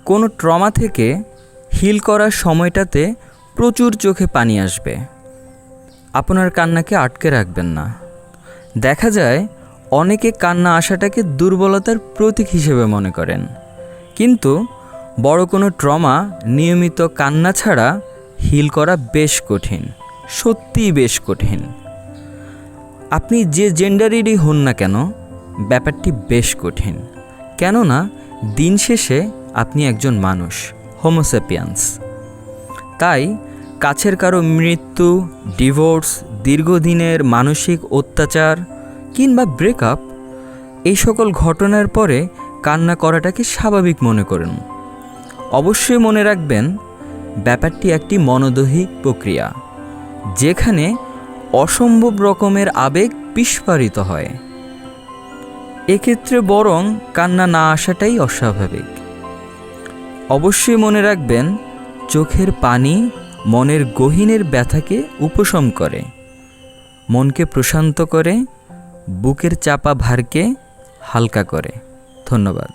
কোনো ট্রমা থেকে হিল করার সময়টাতে প্রচুর চোখে পানি আসবে। আপনার কান্নাকে আটকে রাখবেন না। দেখা যায় অনেকে কান্না আসাটাকে দুর্বলতার প্রতীক হিসেবে মনে করেন, কিন্তু বড় কোনো ট্রমা নিয়মিত কান্না ছাড়া হিল করা বেশ কঠিন, সত্যিই বেশ কঠিন। আপনি যে জেন্ডারেরই হন না কেন, ব্যাপারটি বেশ কঠিন। কেননা দিন শেষে আপনি একজন মানুষ, হোমোসেপিয়ান্স। তাই কাছের কারো মৃত্যু, ডিভোর্স, দীর্ঘদিনের মানসিক অত্যাচার কিংবা ব্রেকআপ, এই সকল ঘটনার পরে কান্না করাটাকে স্বাভাবিক মনে করুন। অবশ্যই মনে রাখবেন, ব্যাপারটি একটি মনোদৈহিক প্রক্রিয়া, যেখানে অসম্ভব রকমের আবেগ বিস্ফারিত হয়। এক্ষেত্রে বরং কান্না না আসাটাই অস্বাভাবিক। অবশ্যই মনে রাখবেন, চোখের পানি মনের গহীনের ব্যথাকে উপশম করে, মনকে প্রশান্ত করে, বুকের চাপা ভারকে হালকা করে। ধন্যবাদ।